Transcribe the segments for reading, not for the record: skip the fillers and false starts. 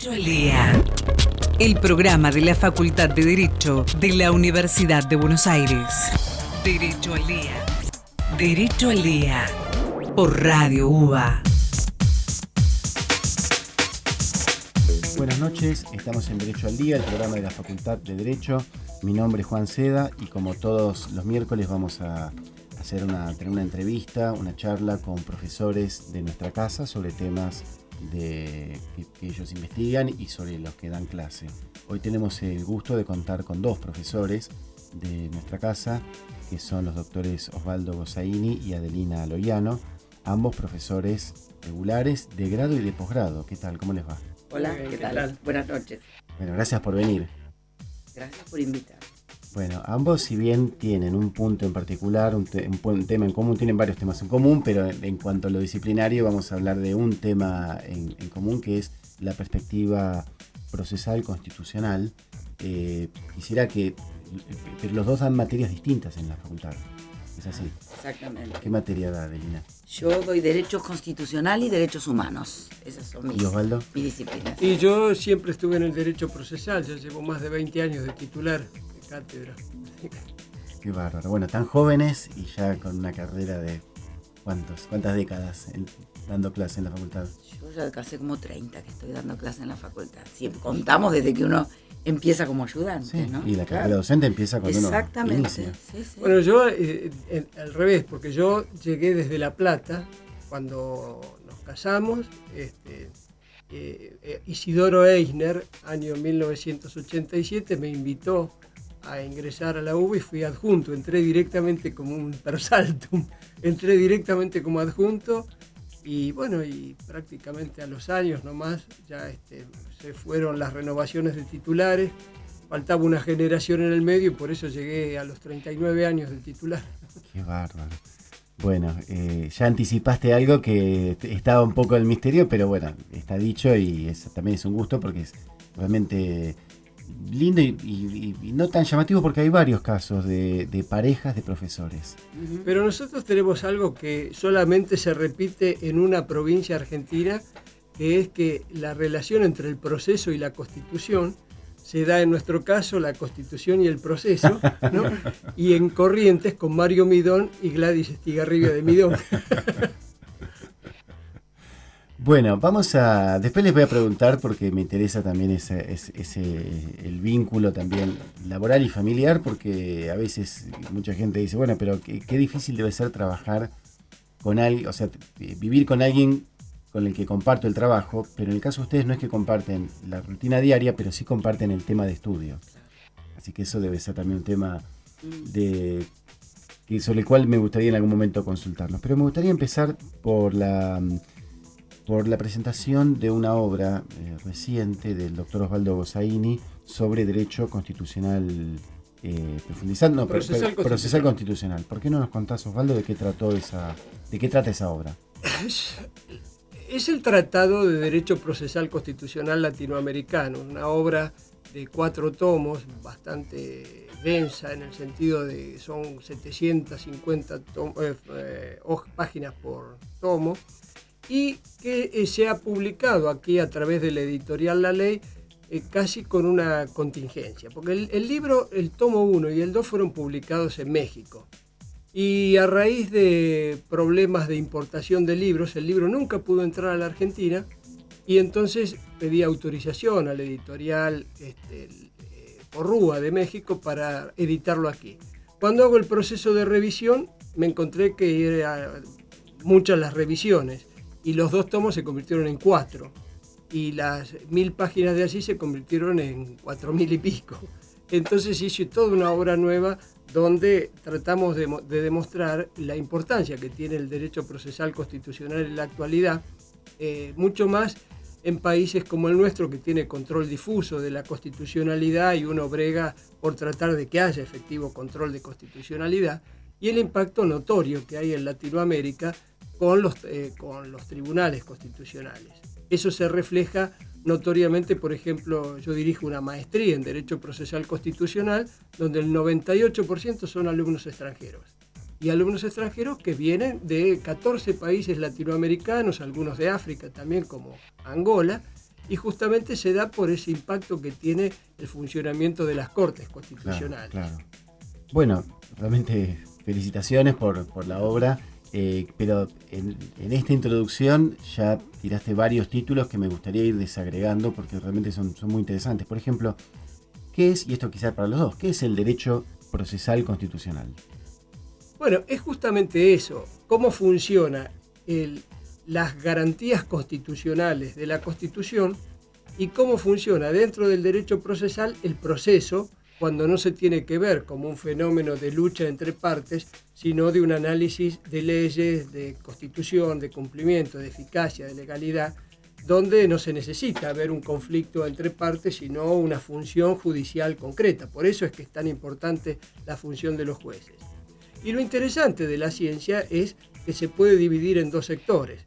Derecho al Día. El programa de la Facultad de Derecho de la Universidad de Buenos Aires. Derecho al Día. Derecho al Día. Por Radio UBA. Buenas noches, estamos en Derecho al Día, el programa de la Facultad de Derecho. Mi nombre es Juan Seda y como todos los miércoles vamos a tener una entrevista, una charla con profesores de nuestra casa sobre temas que ellos investigan y sobre los que dan clase. Hoy tenemos el gusto de contar con dos profesores de nuestra casa, que son los doctores Osvaldo Gossaini y Adelina Loiano, ambos profesores regulares de grado y de posgrado. ¿Qué tal? ¿Cómo les va? Hola, ¿qué tal? Buenas noches. Bueno, gracias por venir. Gracias por invitar. Bueno, ambos, si bien tienen un punto en particular, un tema en común, tienen varios temas en común, pero en cuanto a lo disciplinario vamos a hablar de un tema en común, que es la perspectiva procesal constitucional. Quisiera pero los dos dan materias distintas en la facultad. ¿Es así? Exactamente. ¿Qué materia da, Adelina? Yo doy Derecho Constitucional y Derechos Humanos. Esas son mis disciplinas. Y yo siempre estuve en el Derecho Procesal, ya llevo más de 20 años de titular de cátedra. Qué bárbaro. Bueno, tan jóvenes y ya con una carrera de ¿cuántas décadas dando clase en la facultad? Yo ya hace como 30 que estoy dando clase en la facultad. Si contamos desde que uno empieza como ayudante, sí, ¿no? Y la carrera docente empieza cuando Exactamente, uno inicia. sí. Bueno, yo al revés, porque yo llegué desde La Plata cuando nos casamos. Isidoro Eisner, año 1987, me invitó a ingresar a la UBA y fui adjunto. Entré directamente como un per saltum, entré directamente como adjunto y bueno, y prácticamente a los años nomás ya se fueron las renovaciones de titulares. Faltaba una generación en el medio y por eso llegué a los 39 años de titular. Qué bárbaro. Bueno, ya anticipaste algo que estaba un poco en el misterio, pero bueno, está dicho y también es un gusto porque es realmente lindo y no tan llamativo porque hay varios casos de parejas de profesores. Pero nosotros tenemos algo que solamente se repite en una provincia argentina, que es que la relación entre el proceso y la Constitución se da en nuestro caso la Constitución y el proceso, ¿no? Y en Corrientes con Mario Midón y Gladys Estigarribia de Midón. Bueno, después les voy a preguntar porque me interesa también el vínculo también laboral y familiar, porque a veces mucha gente dice, bueno, pero qué difícil debe ser trabajar con alguien, o sea, vivir con alguien con el que comparto el trabajo, pero en el caso de ustedes no es que comparten la rutina diaria, pero sí comparten el tema de estudio. Así que eso debe ser también un tema sobre el cual me gustaría en algún momento consultarlos. Pero me gustaría empezar por la presentación de una obra reciente del doctor Osvaldo Gossaini sobre Derecho Constitucional Procesal Constitucional. ¿Por qué no nos contás, Osvaldo, de qué trata esa obra? Es el Tratado de Derecho Procesal Constitucional Latinoamericano, una obra de 4 tomos, bastante densa en el sentido de que son 750 páginas por tomo, y que se ha publicado aquí a través de la editorial La Ley casi con una contingencia, porque el libro, el tomo 1 y el 2 fueron publicados en México. Y a raíz de problemas de importación de libros, el libro nunca pudo entrar a la Argentina y entonces pedí autorización a la editorial Porrúa de México para editarlo aquí. Cuando hago el proceso de revisión, me encontré que eran muchas las revisiones y los 2 tomos se convirtieron en 4 y las 1000 páginas de allí se convirtieron en 4000 y pico. Entonces hice toda una obra nueva donde tratamos de demostrar la importancia que tiene el derecho procesal constitucional en la actualidad, mucho más en países como el nuestro, que tiene control difuso de la constitucionalidad y uno brega por tratar de que haya efectivo control de constitucionalidad, y el impacto notorio que hay en Latinoamérica con los tribunales constitucionales. Eso se refleja notoriamente, por ejemplo, yo dirijo una maestría en Derecho Procesal Constitucional, donde el 98% son alumnos extranjeros. Y alumnos extranjeros que vienen de 14 países latinoamericanos, algunos de África también, como Angola, y justamente se da por ese impacto que tiene el funcionamiento de las Cortes Constitucionales. Claro. Bueno, realmente felicitaciones por la obra, pero en esta introducción ya tiraste varios títulos que me gustaría ir desagregando porque realmente son muy interesantes. Por ejemplo, ¿qué es, y esto quizás para los dos, qué es el derecho procesal constitucional? Bueno, es justamente eso, cómo funciona las garantías constitucionales de la Constitución y cómo funciona dentro del derecho procesal el proceso cuando no se tiene que ver como un fenómeno de lucha entre partes, sino de un análisis de leyes, de constitución, de cumplimiento, de eficacia, de legalidad, donde no se necesita ver un conflicto entre partes, sino una función judicial concreta. Por eso es que es tan importante la función de los jueces. Y lo interesante de la ciencia es que se puede dividir en dos sectores.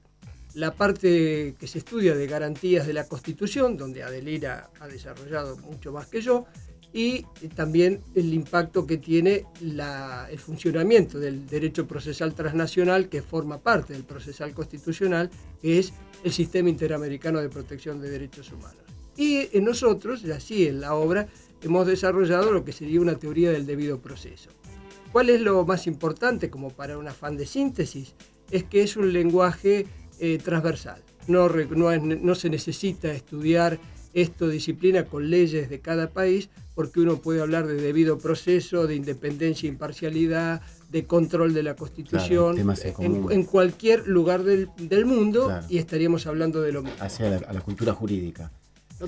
La parte que se estudia de garantías de la Constitución, donde Adelina ha desarrollado mucho más que yo, y también el impacto que tiene el funcionamiento del derecho procesal transnacional, que forma parte del procesal constitucional, que es el Sistema Interamericano de Protección de Derechos Humanos. Y nosotros, y así en la obra, hemos desarrollado lo que sería una teoría del debido proceso. ¿Cuál es lo más importante, como para un afán de síntesis? Es que es un lenguaje transversal. No se necesita estudiar esta disciplina con leyes de cada país, porque uno puede hablar de debido proceso, de independencia e imparcialidad, de control de la Constitución, claro, en cualquier lugar del mundo, claro, y estaríamos hablando de lo mismo. Hacia a la cultura jurídica.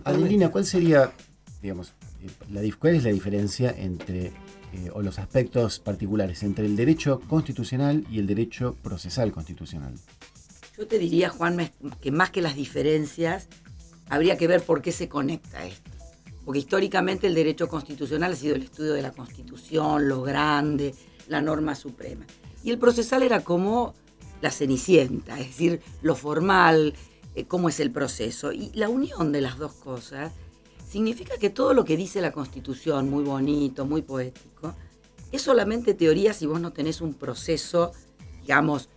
Adelina, ¿cuál sería, digamos, cuál es la diferencia entre, o los aspectos particulares entre el derecho constitucional y el derecho procesal constitucional? Yo te diría, Juan, que más que las diferencias, habría que ver por qué se conecta esto. Porque históricamente el derecho constitucional ha sido el estudio de la Constitución, lo grande, la norma suprema. Y el procesal era como la cenicienta, es decir, lo formal, cómo es el proceso. Y la unión de las dos cosas significa que todo lo que dice la Constitución, muy bonito, muy poético, es solamente teoría si vos no tenés un proceso, digamos,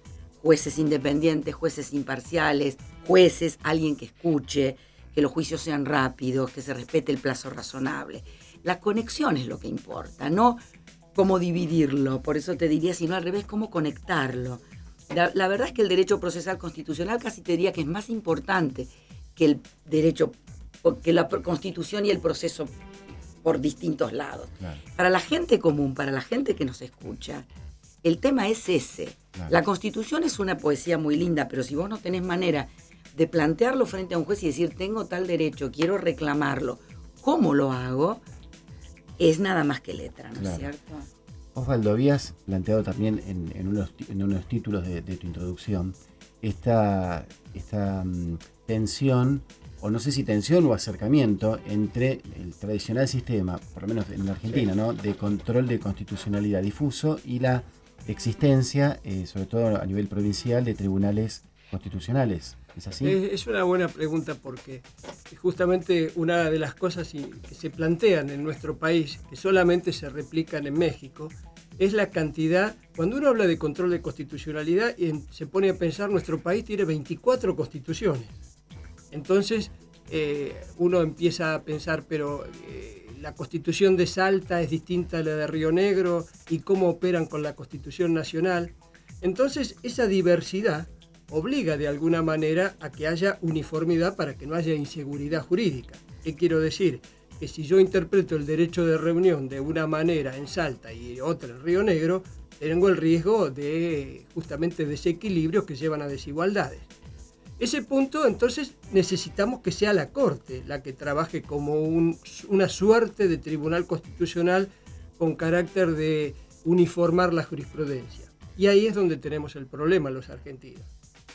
jueces independientes, jueces imparciales, jueces, alguien que escuche, que los juicios sean rápidos, que se respete el plazo razonable. La conexión es lo que importa, no cómo dividirlo. Por eso te diría, si no al revés, cómo conectarlo. La verdad es que el derecho procesal constitucional casi te diría que es más importante que el derecho, que la Constitución y el proceso por distintos lados. Claro. Para la gente común, para la gente que nos escucha, el tema es ese. Claro. La Constitución es una poesía muy linda, pero si vos no tenés manera de plantearlo frente a un juez y decir, tengo tal derecho, quiero reclamarlo, ¿cómo lo hago? Es nada más que letra, ¿no es cierto? Osvaldo, habías planteado también en unos títulos de tu introducción esta tensión, o no sé si tensión o acercamiento entre el tradicional sistema, por lo menos en la Argentina, ¿no?, de control de constitucionalidad difuso y la existencia, sobre todo a nivel provincial, de tribunales constitucionales. ¿Es así? Es una buena pregunta, porque justamente una de las cosas que se plantean en nuestro país, que solamente se replican en México, es la cantidad. Cuando uno habla de control de constitucionalidad, se pone a pensar, nuestro país tiene 24 constituciones. Entonces uno empieza a pensar, pero la Constitución de Salta es distinta a la de Río Negro, y cómo operan con la Constitución Nacional. Entonces esa diversidad obliga de alguna manera a que haya uniformidad para que no haya inseguridad jurídica. ¿Qué quiero decir? Que si yo interpreto el derecho de reunión de una manera en Salta y otra en Río Negro, tengo el riesgo de justamente desequilibrios que llevan a desigualdades. Ese punto, entonces, necesitamos que sea la Corte la que trabaje como una suerte de tribunal constitucional con carácter de uniformar la jurisprudencia. Y ahí es donde tenemos el problema los argentinos.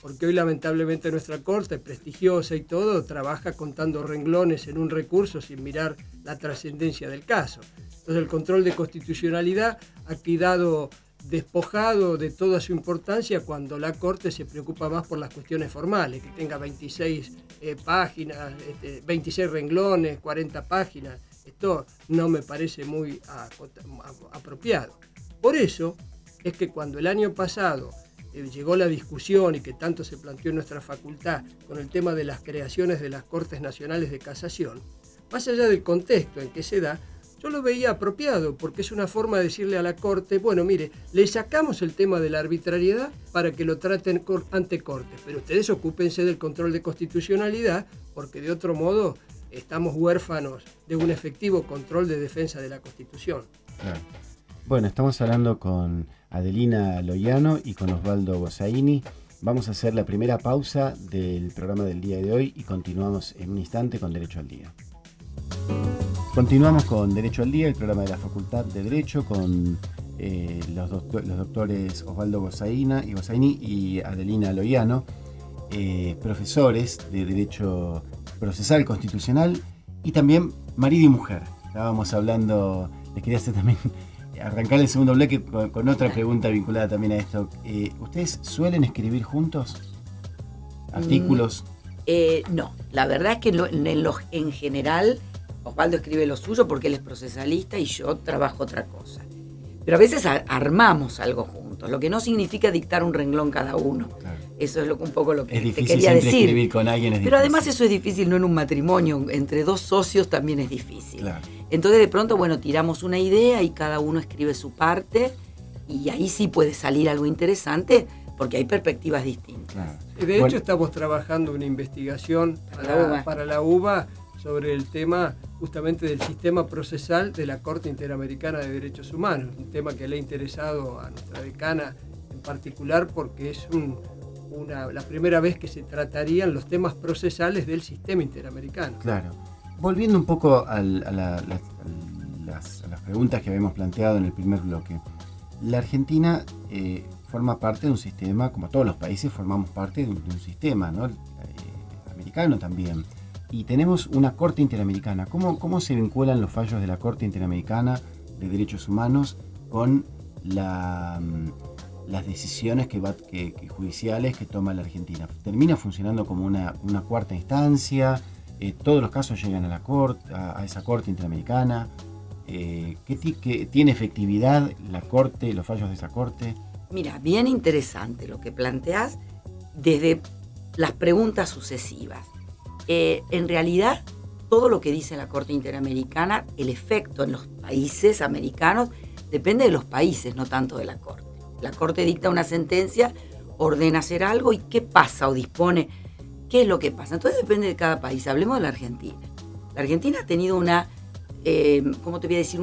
Porque hoy lamentablemente nuestra Corte, prestigiosa y todo, trabaja contando renglones en un recurso sin mirar la trascendencia del caso. Entonces el control de constitucionalidad ha quedado despojado de toda su importancia cuando la Corte se preocupa más por las cuestiones formales, que tenga 26 páginas, 26 renglones, 40 páginas. Esto no me parece muy apropiado. Por eso es que cuando el año pasado llegó la discusión y que tanto se planteó en nuestra facultad con el tema de las creaciones de las Cortes Nacionales de Casación, más allá del contexto en que se da, yo lo veía apropiado, porque es una forma de decirle a la Corte, bueno, mire, le sacamos el tema de la arbitrariedad para que lo traten ante Corte, pero ustedes ocúpense del control de constitucionalidad, porque de otro modo estamos huérfanos de un efectivo control de defensa de la Constitución. Claro. Bueno, estamos hablando con Adelina Loiano y con Osvaldo Gossaini. Vamos a hacer la primera pausa del programa del día de hoy y continuamos en un instante con Derecho al Día. Continuamos con Derecho al Día, el programa de la Facultad de Derecho, con los doctores Osvaldo Gossaini y Adelina Loiano, profesores de Derecho Procesal Constitucional y también marido y mujer. Estábamos hablando, les quería hacer también arrancar el segundo bloque con otra pregunta vinculada también a esto. ¿Ustedes suelen escribir juntos artículos? No, la verdad es que en general Osvaldo escribe lo suyo porque él es procesalista y yo trabajo otra cosa. Pero a veces armamos algo juntos, lo que no significa dictar un renglón cada uno. Claro. Eso es un poco lo que te quería decir. Escribir con alguien es Pero difícil. Además eso es difícil, no en un matrimonio, entre dos socios también es difícil. Claro. Entonces de pronto, bueno, tiramos una idea y cada uno escribe su parte y ahí sí puede salir algo interesante porque hay perspectivas distintas. Claro. De hecho, estamos trabajando una investigación para la UBA sobre el tema justamente del sistema procesal de la Corte Interamericana de Derechos Humanos, un tema que le ha interesado a nuestra decana en particular porque es la primera vez que se tratarían los temas procesales del sistema interamericano. Claro. Volviendo un poco a las preguntas que habíamos planteado en el primer bloque, la Argentina forma parte de un sistema, como todos los países formamos parte de un sistema, ¿no? Americano también. Y tenemos una Corte Interamericana. ¿Cómo se vinculan los fallos de la Corte Interamericana de Derechos Humanos con las decisiones judiciales que toma la Argentina? ¿Termina funcionando como una cuarta instancia? ¿Todos los casos llegan a esa Corte Interamericana? ¿Qué tiene efectividad la Corte, los fallos de esa Corte? Mira, bien interesante lo que planteás desde las preguntas sucesivas. En realidad, todo lo que dice la Corte Interamericana, el efecto en los países americanos, depende de los países, no tanto de la Corte. La Corte dicta una sentencia, ordena hacer algo y ¿qué pasa o dispone? ¿Qué es lo que pasa? Entonces depende de cada país. Hablemos de la Argentina. La Argentina ha tenido una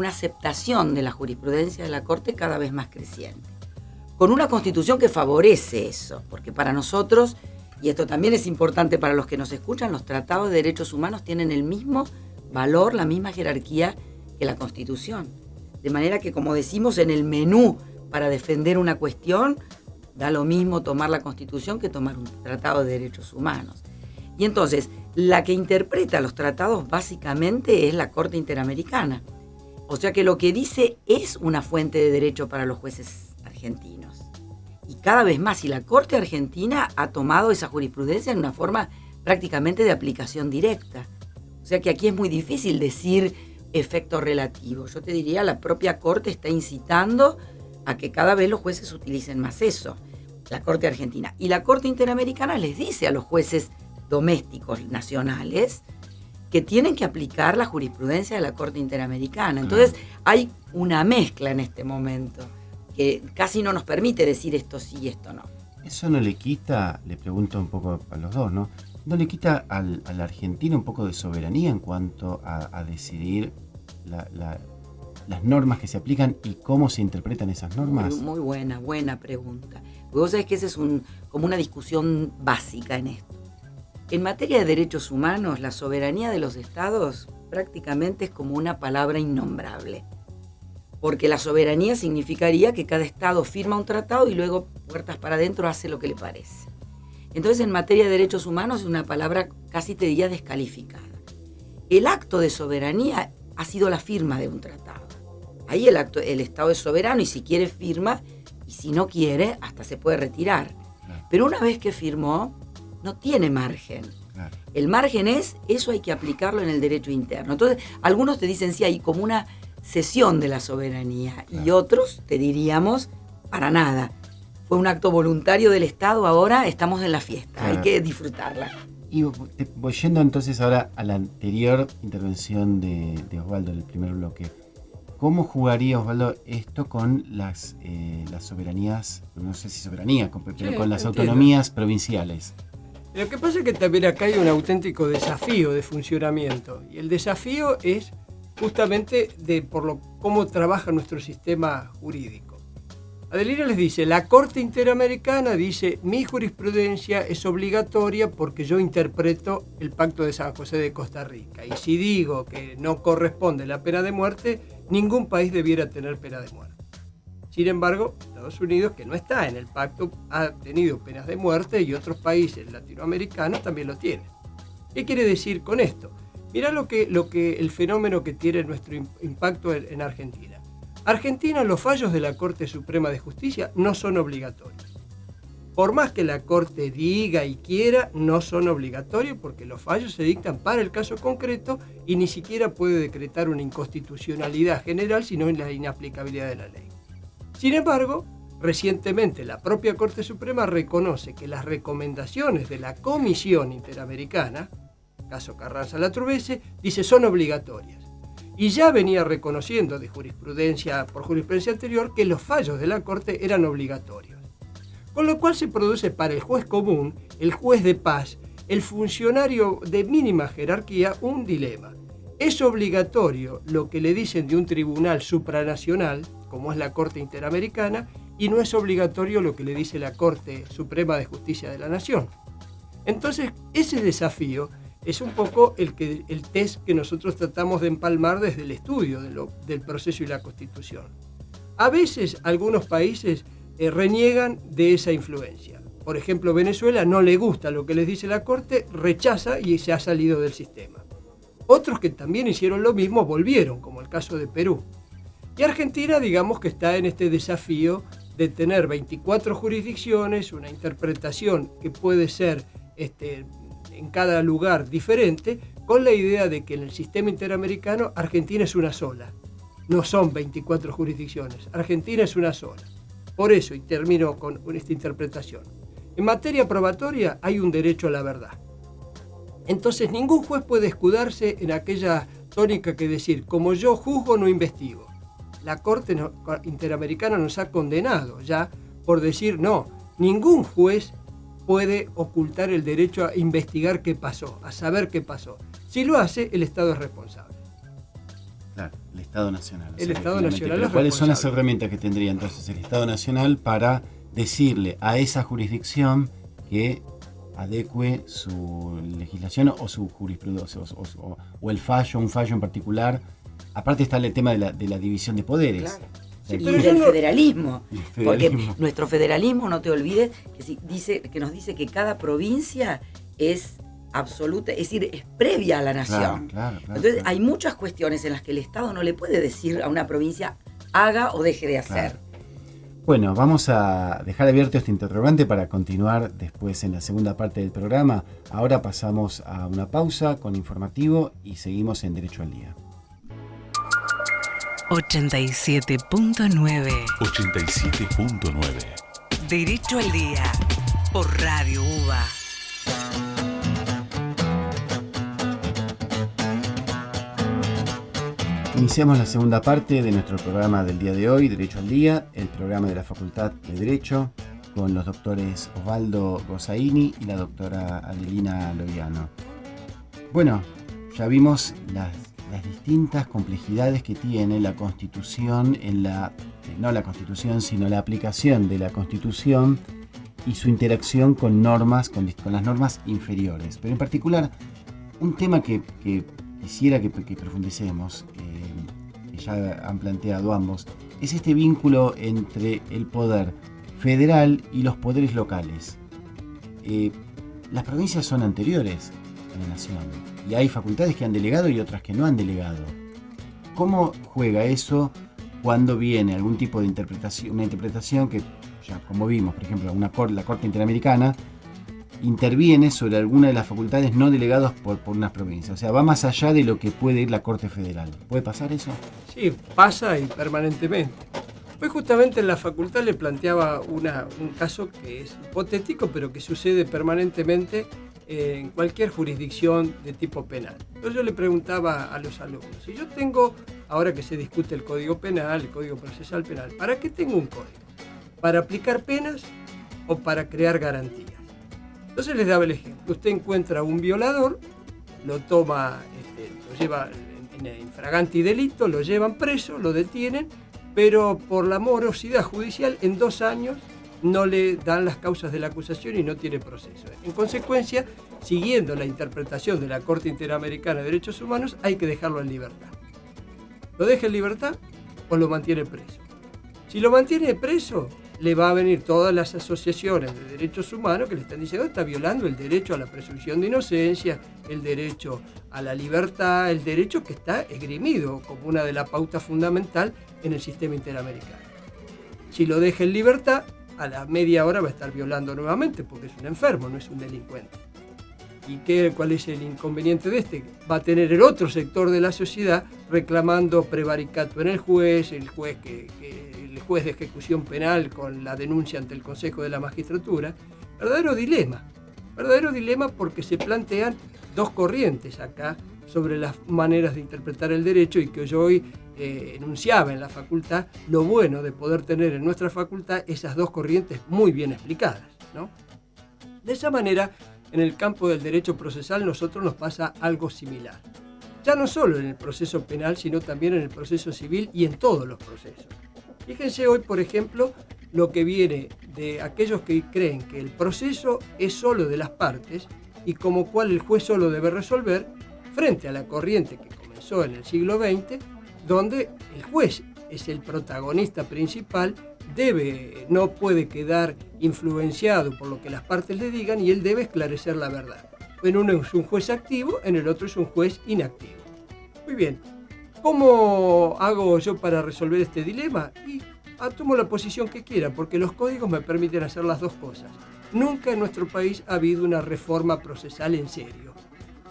aceptación de la jurisprudencia de la Corte cada vez más creciente. Con una constitución que favorece eso, porque para nosotros, y esto también es importante para los que nos escuchan, los tratados de derechos humanos tienen el mismo valor, la misma jerarquía que la Constitución. De manera que, como decimos, en el menú para defender una cuestión, da lo mismo tomar la Constitución que tomar un tratado de derechos humanos. Y entonces, la que interpreta los tratados básicamente es la Corte Interamericana. O sea que lo que dice es una fuente de derecho para los jueces argentinos. Y cada vez más, y la Corte Argentina ha tomado esa jurisprudencia en una forma prácticamente de aplicación directa. O sea que aquí es muy difícil decir efecto relativo. Yo te diría, la propia Corte está incitando a que cada vez los jueces utilicen más eso, la Corte Argentina. Y la Corte Interamericana les dice a los jueces domésticos nacionales que tienen que aplicar la jurisprudencia de la Corte Interamericana. Entonces hay una mezcla en este momento que casi no nos permite decir esto sí y esto no. Eso no le quita, le pregunto un poco a los dos, ¿no? ¿No le quita a la Argentina un poco de soberanía en cuanto a decidir las normas que se aplican y cómo se interpretan esas normas? Muy buena pregunta. Porque vos sabés que esa es como una discusión básica en esto. En materia de derechos humanos, la soberanía de los estados prácticamente es como una palabra innombrable. Porque la soberanía significaría que cada estado firma un tratado y luego, puertas para adentro, hace lo que le parece. Entonces, en materia de derechos humanos es una palabra casi te diría descalificada. El acto de soberanía ha sido la firma de un tratado. Ahí el estado es soberano y si quiere firma, y si no quiere, hasta se puede retirar. Claro. Pero una vez que firmó, no tiene margen. Claro. El margen es, eso hay que aplicarlo en el derecho interno. Entonces, algunos te dicen, sí, hay como una cesión de la soberanía, claro, y otros te diríamos, para nada. fue un acto voluntario del Estado, ahora estamos en la fiesta, Claro. hay que disfrutarla. Y voy yendo entonces ahora a la anterior intervención de Osvaldo en el primer bloque. ¿Cómo jugaría, Osvaldo, esto con las soberanías, no sé si soberanía, pero Sí, con las entiendo. autonomías provinciales? Lo que pasa es que también acá hay un auténtico desafío de funcionamiento. Y el desafío es justamente cómo trabaja nuestro sistema jurídico. Adelina les dice, la Corte Interamericana dice, mi jurisprudencia es obligatoria porque yo interpreto el Pacto de San José de Costa Rica. Y si digo que no corresponde la pena de muerte, ningún país debiera tener pena de muerte. Sin embargo, Estados Unidos, que no está en el pacto, ha tenido penas de muerte y otros países latinoamericanos también lo tienen. ¿Qué quiere decir con esto? Mirá el fenómeno que tiene nuestro impacto en Argentina. Argentina, los fallos de la Corte Suprema de Justicia no son obligatorios. Por más que la Corte diga y quiera, no son obligatorios porque los fallos se dictan para el caso concreto y ni siquiera puede decretar una inconstitucionalidad general, sino en la inaplicabilidad de la ley. Sin embargo, recientemente la propia Corte Suprema reconoce que las recomendaciones de la Comisión Interamericana, caso Carranza-Latrubese, dice son obligatorias. Y ya venía reconociendo por jurisprudencia anterior que los fallos de la Corte eran obligatorios. Con lo cual se produce para el juez común, el juez de paz, el funcionario de mínima jerarquía, un dilema. Es obligatorio lo que le dicen de un tribunal supranacional, como es la Corte Interamericana, y no es obligatorio lo que le dice la Corte Suprema de Justicia de la Nación. Entonces, ese desafío es un poco el test que nosotros tratamos de empalmar desde el estudio del proceso y la Constitución. A veces algunos países reniegan de esa influencia. Por ejemplo, Venezuela no le gusta lo que les dice la Corte, rechaza y se ha salido del sistema. Otros que también hicieron lo mismo volvieron, como el caso de Perú. Y Argentina, digamos que está en este desafío de tener 24 jurisdicciones, una interpretación que puede ser en cada lugar diferente, con la idea de que en el sistema interamericano Argentina es una sola. No son 24 jurisdicciones, Argentina es una sola. Por eso, y termino con esta interpretación, en materia probatoria hay un derecho a la verdad. Entonces ningún juez puede escudarse en aquella tónica que decir, como yo juzgo no investigo. La Corte Interamericana nos ha condenado ya por decir no, ningún juez puede ocultar el derecho a investigar qué pasó, a saber qué pasó. Si lo hace, el Estado es responsable. Claro, el Estado Nacional. El Estado finalmente, Nacional pero es ¿cuáles son las responsable. herramientas que tendría entonces el Estado Nacional para decirle a esa jurisdicción que adecue su legislación o su jurisprudencia o el fallo, un fallo en particular? Aparte está el tema de la división de poderes. Claro. O sea, Y pero del yo no- federalismo, Y el federalismo. porque nuestro federalismo, no te olvides, que nos dice que cada provincia es absoluta, es decir, es previa a la nación. Claro. Entonces claro. hay muchas cuestiones en las que el Estado no le puede decir a una provincia haga o deje de hacer. Claro. Bueno, vamos a dejar abierto este interrogante para continuar después en la segunda parte del programa. Ahora pasamos a una pausa con informativo y seguimos en Derecho al Día. 87.9 87.9. Derecho al Día por Radio UBA. Iniciamos la segunda parte de nuestro programa del día de hoy, Derecho al Día, el programa de la Facultad de Derecho, con los doctores Osvaldo Gossaini y la doctora Adelina Loviano. Bueno, ya vimos las distintas complejidades que tiene la Constitución no la Constitución, sino la aplicación de la Constitución y su interacción con normas, con las normas inferiores. Pero en particular, un tema que quisiera que profundicemos, que ya han planteado ambos, es este vínculo entre el poder federal y los poderes locales. Las provincias son anteriores a la nación y hay facultades que han delegado y otras que no han delegado. ¿Cómo juega eso cuando viene algún tipo de interpretación, una interpretación que, ya como vimos, por ejemplo, la Corte Interamericana interviene sobre alguna de las facultades no delegadas por unas provincias? O sea, va más allá de lo que puede ir la Corte Federal. ¿Puede pasar eso? Sí, pasa y permanentemente. Hoy justamente en la facultad le planteaba un caso que es hipotético, pero que sucede permanentemente en cualquier jurisdicción de tipo penal. Entonces yo le preguntaba a los alumnos, si yo tengo, ahora que se discute el Código Penal, el Código Procesal Penal, ¿para qué tengo un código? ¿Para aplicar penas o para crear garantías? Entonces les daba el ejemplo. Usted encuentra un violador, lo toma, lo lleva en infraganti delito, lo llevan preso, lo detienen, pero por la morosidad judicial en 2 años no le dan las causas de la acusación y no tiene proceso. En consecuencia, siguiendo la interpretación de la Corte Interamericana de Derechos Humanos, hay que dejarlo en libertad. ¿Lo deja en libertad o lo mantiene preso? Si lo mantiene preso, le va a venir todas las asociaciones de derechos humanos que le están diciendo está violando el derecho a la presunción de inocencia, el derecho a la libertad, el derecho que está esgrimido como una de las pautas fundamentales en el sistema interamericano. Si lo deja en libertad, a la media hora va a estar violando nuevamente porque es un enfermo, no es un delincuente. ¿Y cuál es el inconveniente de este? Va a tener el otro sector de la sociedad reclamando prevaricato en el juez de ejecución penal con la denuncia ante el Consejo de la Magistratura. Verdadero dilema porque se plantean 2 corrientes acá sobre las maneras de interpretar el derecho y que yo hoy enunciaba en la facultad lo bueno de poder tener en nuestra facultad esas 2 corrientes muy bien explicadas, ¿no? De esa manera, en el campo del derecho procesal nosotros nos pasa algo similar. Ya no solo en el proceso penal, sino también en el proceso civil y en todos los procesos. Fíjense hoy, por ejemplo, lo que viene de aquellos que creen que el proceso es solo de las partes y como cual el juez solo debe resolver, frente a la corriente que comenzó en el siglo XX, donde el juez es el protagonista principal, no puede quedar influenciado por lo que las partes le digan y él debe esclarecer la verdad. En uno es un juez activo, en el otro es un juez inactivo. Muy bien, ¿cómo hago yo para resolver este dilema? Y tomo la posición que quiera, porque los códigos me permiten hacer las 2 cosas. Nunca en nuestro país ha habido una reforma procesal en serio.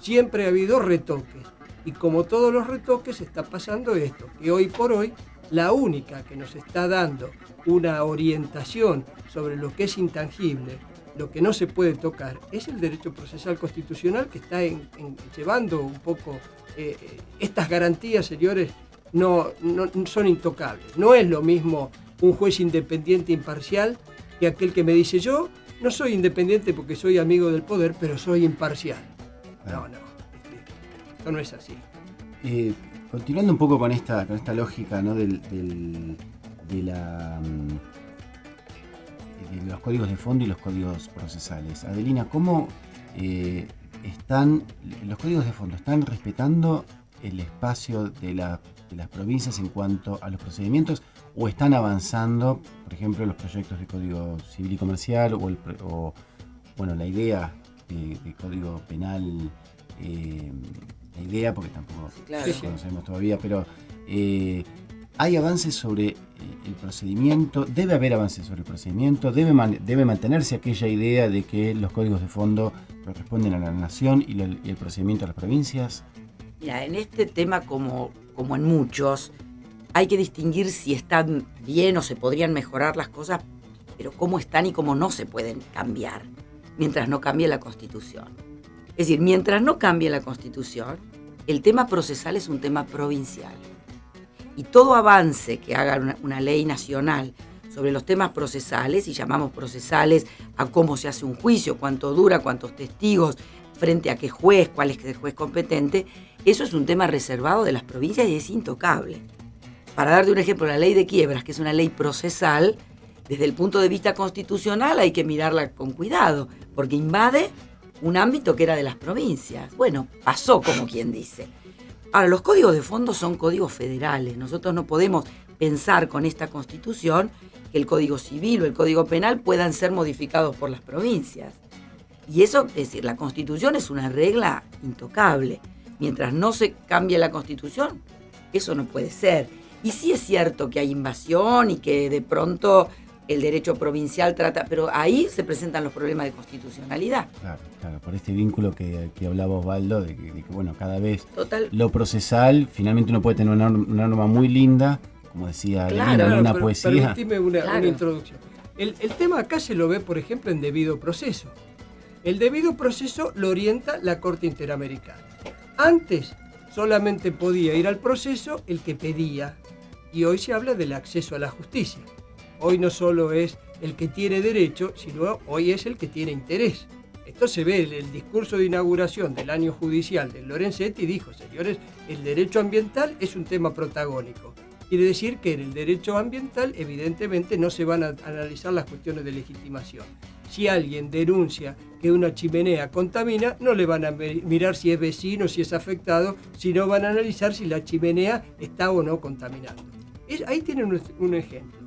Siempre ha habido retoques. Y como todos los retoques está pasando esto, que hoy por hoy la única que nos está dando una orientación sobre lo que es intangible, lo que no se puede tocar, es el derecho procesal constitucional que está llevando un poco estas garantías, señores, no son intocables. No es lo mismo un juez independiente e imparcial que aquel que me dice yo no soy independiente porque soy amigo del poder, pero soy imparcial. No, esto no es así. Continuando un poco con esta lógica, ¿no? de los códigos de fondo y los códigos procesales. Adelina, ¿cómo los códigos de fondo están respetando el espacio de las provincias en cuanto a los procedimientos o están avanzando, por ejemplo, los proyectos de Código Civil y Comercial o la idea de Código Penal? La idea, porque tampoco conocemos todavía, pero ¿hay avances sobre el procedimiento? ¿Debe haber avances sobre el procedimiento? ¿Debe mantenerse aquella idea de que los códigos de fondo corresponden a la nación y el procedimiento a las provincias? Mira, en este tema, como en muchos, hay que distinguir si están bien o se podrían mejorar las cosas, pero cómo están y cómo no se pueden cambiar, mientras no cambie la Constitución. Es decir, mientras no cambie la Constitución, el tema procesal es un tema provincial. Y todo avance que haga una ley nacional sobre los temas procesales, y llamamos procesales a cómo se hace un juicio, cuánto dura, cuántos testigos, frente a qué juez, cuál es el juez competente, eso es un tema reservado de las provincias y es intocable. Para darte un ejemplo, la ley de quiebras, que es una ley procesal, desde el punto de vista constitucional hay que mirarla con cuidado, porque invade un ámbito que era de las provincias. Bueno, pasó como quien dice. Ahora, los códigos de fondo son códigos federales. Nosotros no podemos pensar con esta Constitución que el Código Civil o el Código Penal puedan ser modificados por las provincias. Y eso, es decir, la Constitución es una regla intocable. Mientras no se cambie la Constitución, eso no puede ser. Y sí es cierto que hay invasión y que de pronto el derecho provincial trata, pero ahí se presentan los problemas de constitucionalidad. Claro, por este vínculo que hablaba Osvaldo, de que bueno, cada vez Total. Lo procesal, finalmente uno puede tener una norma muy linda, como decía Claro, Adelina, una pero poesía. permitime una Claro. introducción. El tema acá se lo ve, por ejemplo, en debido proceso. El debido proceso lo orienta la Corte Interamericana. Antes solamente podía ir al proceso el que pedía, y hoy se habla del acceso a la justicia. Hoy no solo es el que tiene derecho, sino hoy es el que tiene interés. Esto se ve en el discurso de inauguración del año judicial de Lorenzetti, dijo: señores, el derecho ambiental es un tema protagónico. Quiere decir que en el derecho ambiental evidentemente no se van a analizar las cuestiones de legitimación. Si alguien denuncia que una chimenea contamina, no le van a mirar si es vecino, si es afectado, sino van a analizar si la chimenea está o no contaminando. Ahí tienen un ejemplo.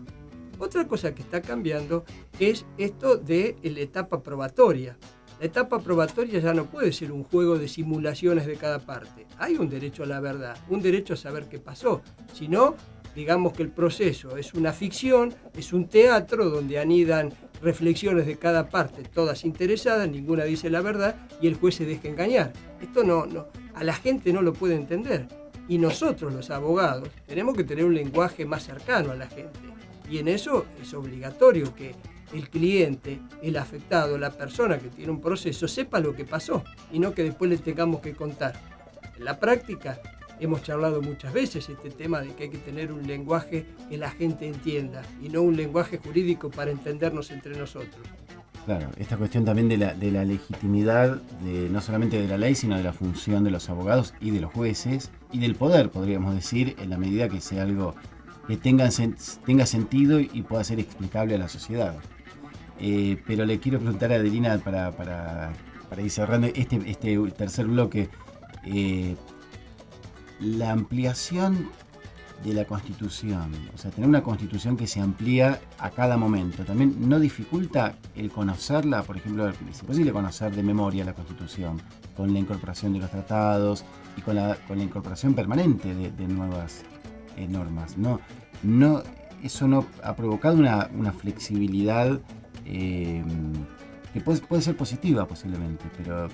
Otra cosa que está cambiando es esto de la etapa probatoria. La etapa probatoria ya no puede ser un juego de simulaciones de cada parte. Hay un derecho a la verdad, un derecho a saber qué pasó. Si no, digamos que el proceso es una ficción, es un teatro donde anidan reflexiones de cada parte, todas interesadas, ninguna dice la verdad y el juez se deja engañar. Esto no, a la gente no lo puede entender. Y nosotros, los abogados, tenemos que tener un lenguaje más cercano a la gente. Y en eso es obligatorio que el cliente, el afectado, la persona que tiene un proceso, sepa lo que pasó y no que después le tengamos que contar. En la práctica hemos charlado muchas veces este tema de que hay que tener un lenguaje que la gente entienda y no un lenguaje jurídico para entendernos entre nosotros. Claro, esta cuestión también de la legitimidad, no solamente de la ley, sino de la función de los abogados y de los jueces y del poder, podríamos decir, en la medida que sea algo que tenga sentido y pueda ser explicable a la sociedad. Pero le quiero preguntar a Adelina para ir cerrando este tercer bloque. La ampliación de la Constitución, o sea, tener una Constitución que se amplía a cada momento, ¿también no dificulta el conocerla? Por ejemplo, es imposible conocer de memoria la Constitución con la incorporación de los tratados y con la incorporación permanente de nuevas normas. Eso no ha provocado una flexibilidad que puede ser positiva posiblemente, pero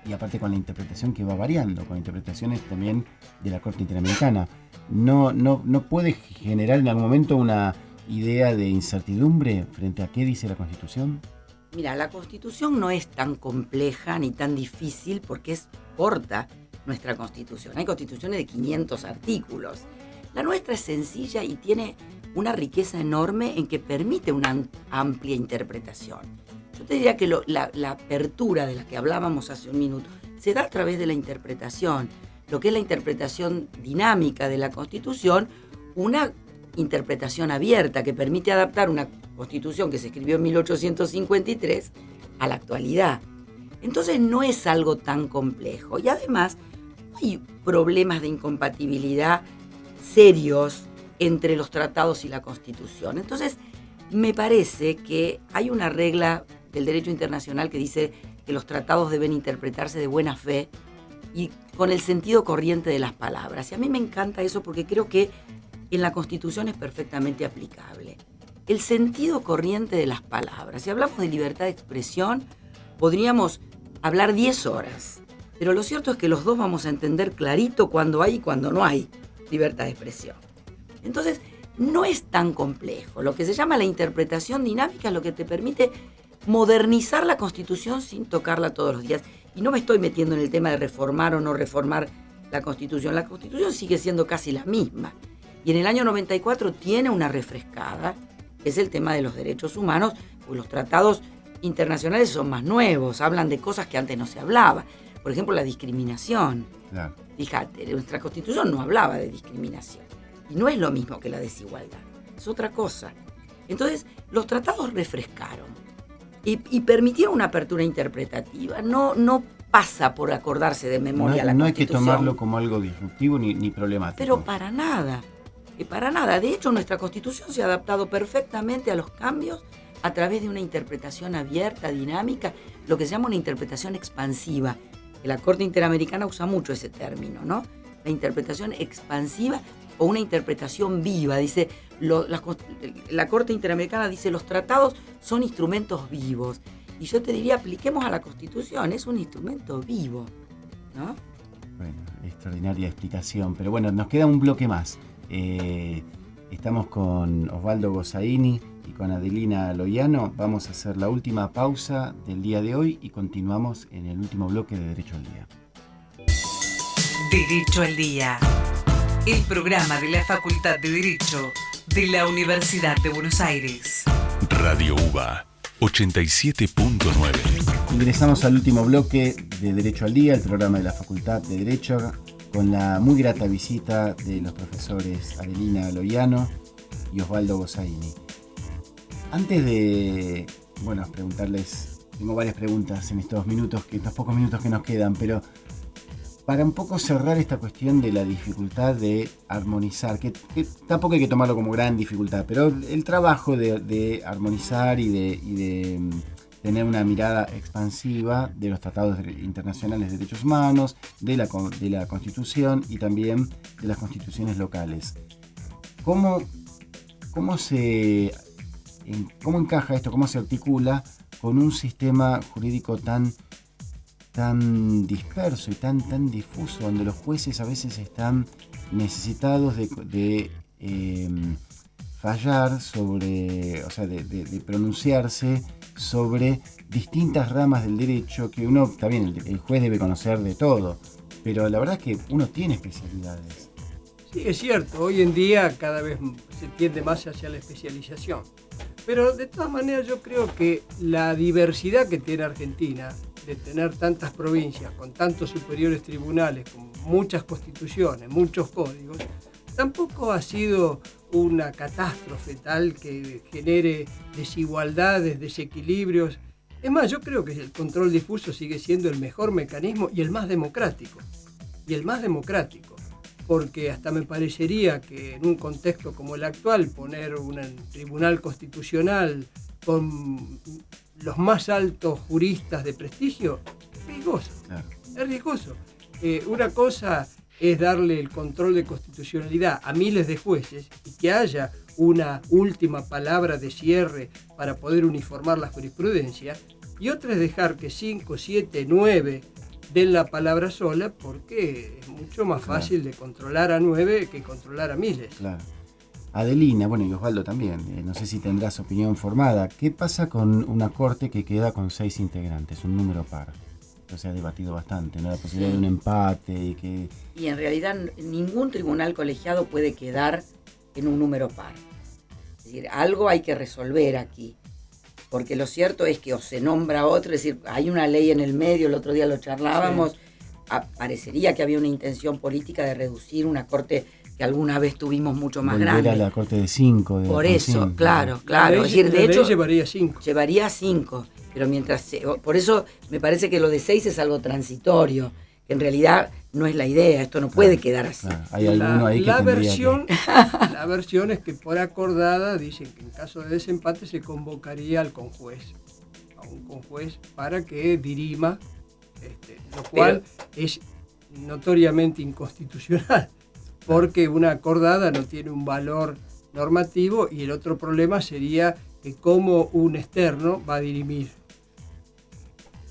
y aparte con la interpretación que va variando, con interpretaciones también de la Corte Interamericana, no puede generar en algún momento una idea de incertidumbre frente a qué dice la Constitución. Mira, la Constitución no es tan compleja ni tan difícil porque es corta nuestra Constitución. Hay constituciones de 500 artículos. La nuestra es sencilla y tiene una riqueza enorme en que permite una amplia interpretación. Yo te diría que la apertura de la que hablábamos hace un minuto se da a través de la interpretación. Lo que es la interpretación dinámica de la Constitución, una interpretación abierta que permite adaptar una Constitución que se escribió en 1853 a la actualidad. Entonces no es algo tan complejo y además hay problemas de incompatibilidad serios entre los tratados y la Constitución. Entonces me parece que hay una regla del derecho internacional que dice que los tratados deben interpretarse de buena fe y con el sentido corriente de las palabras. Y a mí me encanta eso porque creo que en la Constitución es perfectamente aplicable. El sentido corriente de las palabras. Si hablamos de libertad de expresión, podríamos hablar 10 horas. Pero lo cierto es que los dos vamos a entender clarito cuando hay y cuando no hay libertad de expresión. Entonces, no es tan complejo. Lo que se llama la interpretación dinámica es lo que te permite modernizar la Constitución sin tocarla todos los días. Y no me estoy metiendo en el tema de reformar o no reformar la Constitución. La Constitución sigue siendo casi la misma. Y en el año 94 tiene una refrescada, que es el tema de los derechos humanos, porque los tratados internacionales son más nuevos, hablan de cosas que antes no se hablaba. Por ejemplo, la discriminación. Claro. Fíjate, nuestra Constitución no hablaba de discriminación. Y no es lo mismo que la desigualdad. Es otra cosa. Entonces, los tratados refrescaron y permitieron una apertura interpretativa. No pasa por acordarse de memoria la Constitución. No hay que tomarlo como algo disruptivo ni problemático. Pero para nada. Para nada. De hecho, nuestra Constitución se ha adaptado perfectamente a los cambios a través de una interpretación abierta, dinámica, lo que se llama una interpretación expansiva. La Corte Interamericana usa mucho ese término, ¿no? La interpretación expansiva o una interpretación viva. Dice, la Corte Interamericana dice, los tratados son instrumentos vivos. Y yo te diría, apliquemos a la Constitución, es un instrumento vivo, ¿no? Bueno, extraordinaria explicación. Pero bueno, nos queda un bloque más. Estamos con Osvaldo Gossaini y con Adelina Loiano. Vamos a hacer la última pausa del día de hoy y continuamos en el último bloque de Derecho al Día. Derecho al Día. El programa de la Facultad de Derecho de la Universidad de Buenos Aires. Radio UBA 87.9. Ingresamos al último bloque de Derecho al Día, el programa de la Facultad de Derecho, con la muy grata visita de los profesores Adelina Loiano y Osvaldo Gossaini. Antes de, preguntarles, tengo varias preguntas en estos pocos minutos que nos quedan, pero para un poco cerrar esta cuestión de la dificultad de armonizar, que tampoco hay que tomarlo como gran dificultad, pero el trabajo de armonizar y de tener una mirada expansiva de los tratados internacionales de derechos humanos, de la Constitución y también de las constituciones locales. ¿Cómo encaja esto, cómo se articula con un sistema jurídico tan disperso y tan difuso, donde los jueces a veces están necesitados de fallar sobre, de pronunciarse sobre distintas ramas del derecho, que uno, también el juez debe conocer de todo, pero la verdad es que uno tiene especialidades. Sí, es cierto, hoy en día cada vez se tiende más hacia la especialización, pero de todas maneras yo creo que la diversidad que tiene Argentina, de tener tantas provincias, con tantos superiores tribunales, con muchas constituciones, muchos códigos, tampoco ha sido una catástrofe tal que genere desigualdades, desequilibrios. Es más, yo creo que el control difuso sigue siendo el mejor mecanismo y el más democrático. Porque hasta me parecería que en un contexto como el actual, poner un tribunal constitucional con los más altos juristas de prestigio es riesgoso. Claro. Es riesgoso. Una cosa es darle el control de constitucionalidad a miles de jueces y que haya una última palabra de cierre para poder uniformar la jurisprudencia, y otra es dejar que 5, 7, 9 den la palabra sola, porque es mucho más fácil de controlar a 9 que controlar a miles. Claro. Adelina, y Osvaldo también, no sé si tendrás opinión formada. ¿Qué pasa con una corte que queda con 6 integrantes, un número par? Esto se ha debatido bastante, ¿no? La posibilidad de un empate Y en realidad ningún tribunal colegiado puede quedar en un número par. Es decir, algo hay que resolver aquí. Porque lo cierto es que o se nombra otro, es decir, hay una ley en el medio, el otro día lo charlábamos, sí. Parecería que había una intención política de reducir una corte que alguna vez tuvimos mucho más grande. Era la corte de 5. Por eso, claro. Es decir, de hecho, llevaría 5. Pero por eso me parece que lo de 6 es algo transitorio, que en realidad no es la idea, esto no puede quedar así. Claro. Hay alguno ahí que la versión es que por acordada dicen que en caso de desempate se convocaría a un conjuez para que dirima, lo cual es notoriamente inconstitucional, porque una acordada no tiene un valor normativo, y el otro problema sería que cómo un externo va a dirimir.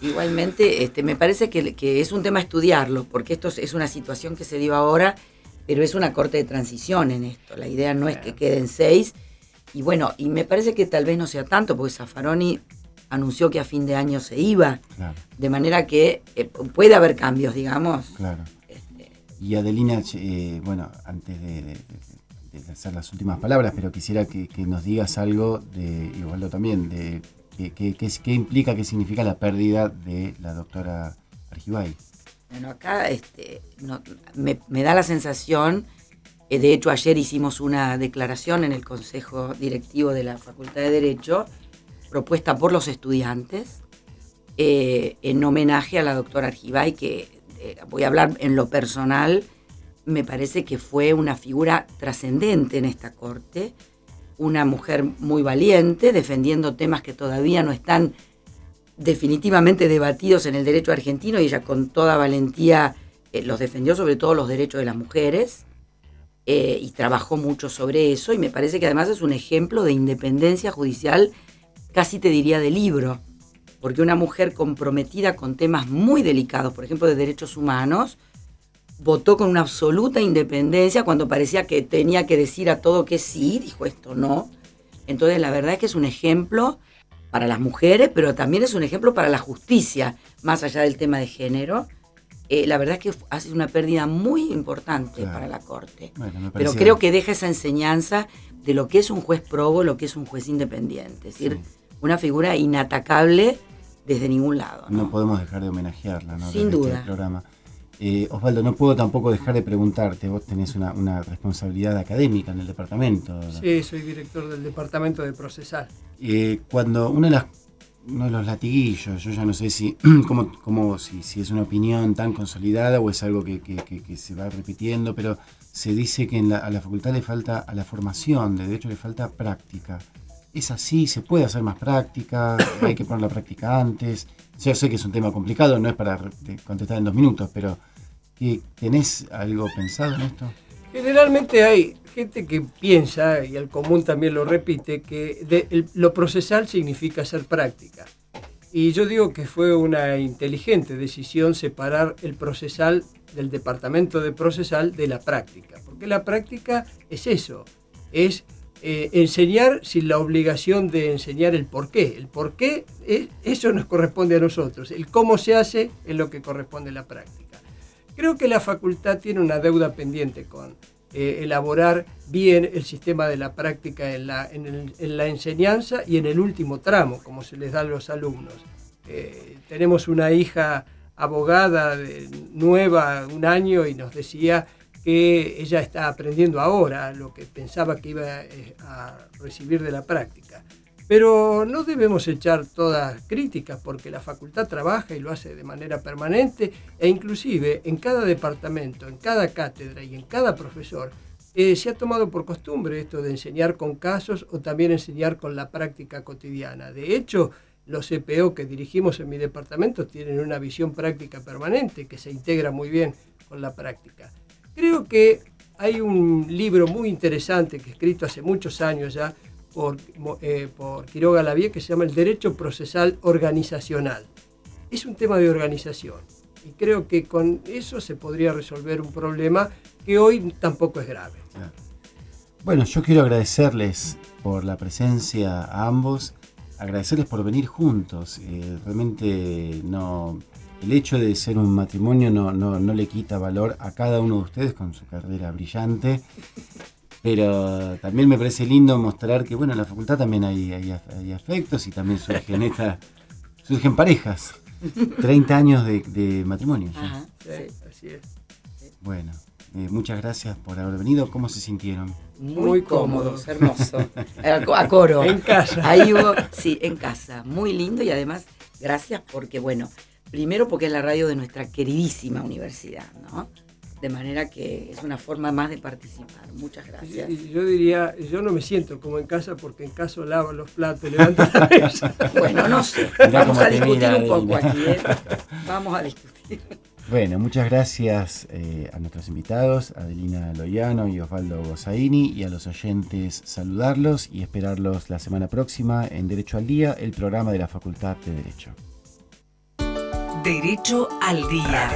Igualmente, me parece que es un tema a estudiarlo, porque esto es una situación que se dio ahora, pero es una corte de transición en esto. La idea no es que queden 6, y me parece que tal vez no sea tanto, porque Zaffaroni anunció que a fin de año se iba, claro. De manera que puede haber cambios, digamos. Claro. Y Adelina, antes de hacer las últimas palabras, pero quisiera que nos digas algo, y Osvaldo también, de qué implica, qué significa la pérdida de la doctora Argibay. Bueno, acá me da la sensación, de hecho ayer hicimos una declaración en el Consejo Directivo de la Facultad de Derecho, propuesta por los estudiantes, en homenaje a la doctora Argibay, que voy a hablar en lo personal, me parece que fue una figura trascendente en esta corte, una mujer muy valiente, defendiendo temas que todavía no están definitivamente debatidos en el derecho argentino, y ella con toda valentía los defendió, sobre todo los derechos de las mujeres, y trabajó mucho sobre eso, y me parece que además es un ejemplo de independencia judicial, casi te diría de libro, porque una mujer comprometida con temas muy delicados, por ejemplo de derechos humanos, votó con una absoluta independencia cuando parecía que tenía que decir a todo que sí, dijo esto no. Entonces la verdad es que es un ejemplo para las mujeres, pero también es un ejemplo para la justicia, más allá del tema de género. La verdad es que hace una pérdida muy importante para la Corte. Bueno, pero creo que deja esa enseñanza de lo que es un juez probo, lo que es un juez independiente. Es decir, una figura inatacable desde ningún lado. No podemos dejar de homenajearla, ¿no? Sin duda. Este programa. Osvaldo, no puedo tampoco dejar de preguntarte, vos tenés una responsabilidad académica en el departamento. Sí, soy director del departamento de procesal. Cuando uno de los latiguillos, yo ya no sé si si es una opinión tan consolidada o es algo que se va repitiendo, pero se dice que a la facultad le falta, a la formación de derecho le falta práctica. ¿Es así? ¿Se puede hacer más práctica? ¿Hay que poner la práctica antes? Yo sé que es un tema complicado, no es para contestar en 2 minutos, pero ¿tenés algo pensado en esto? Generalmente hay gente que piensa, y el común también lo repite, que lo procesal significa hacer práctica. Y yo digo que fue una inteligente decisión separar el procesal del departamento de procesal de la práctica. Porque la práctica es eso, es enseñar sin la obligación de enseñar el porqué. El porqué, eso nos corresponde a nosotros. El cómo se hace es lo que corresponde a la práctica. Creo que la facultad tiene una deuda pendiente con elaborar bien el sistema de la práctica en la enseñanza y en el último tramo, como se les da a los alumnos. Tenemos una hija abogada nueva, 1 año, y nos decía que ella está aprendiendo ahora lo que pensaba que iba a recibir de la práctica. Pero no debemos echar todas críticas porque la facultad trabaja y lo hace de manera permanente e inclusive en cada departamento, en cada cátedra y en cada profesor se ha tomado por costumbre esto de enseñar con casos o también enseñar con la práctica cotidiana. De hecho, los CPO que dirigimos en mi departamento tienen una visión práctica permanente que se integra muy bien con la práctica. Creo que hay un libro muy interesante que escrito hace muchos años ya por Quiroga Lavie que se llama El Derecho Procesal Organizacional. Es un tema de organización y creo que con eso se podría resolver un problema que hoy tampoco es grave. Bueno, yo quiero agradecerles por la presencia a ambos, agradecerles por venir juntos. Realmente el hecho de ser un matrimonio no le quita valor a cada uno de ustedes con su carrera brillante. Pero también me parece lindo mostrar que, bueno, en la facultad también hay afectos y también surgen parejas. 30 años de matrimonio ya. Ajá, Sí, así es. Bueno, muchas gracias por haber venido. ¿Cómo se sintieron? Muy cómodos, hermoso. A coro. En casa. Ahí hubo, sí, en casa. Muy lindo y además, gracias porque, bueno, primero porque es la radio de nuestra queridísima universidad, ¿no? De manera que es una forma más de participar. Muchas gracias. Y yo diría, yo no me siento como en casa porque en casa lavo los platos, levanto la mesa. Bueno, no sé. Mirá Vamos cómo a te discutir mira, un poco Adelina. aquí, ¿eh? Vamos a discutir. Bueno, muchas gracias a nuestros invitados, Adelina Loiano y Osvaldo Gossaini, y a los oyentes saludarlos y esperarlos la semana próxima en Derecho al Día, el programa de la Facultad de Derecho. Derecho al Día.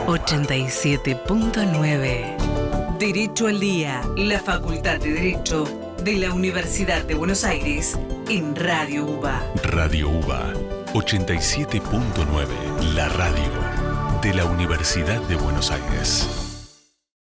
87.9. Derecho al Día, la Facultad de Derecho de la Universidad de Buenos Aires en Radio UBA. Radio UBA 87.9, la radio de la Universidad de Buenos Aires.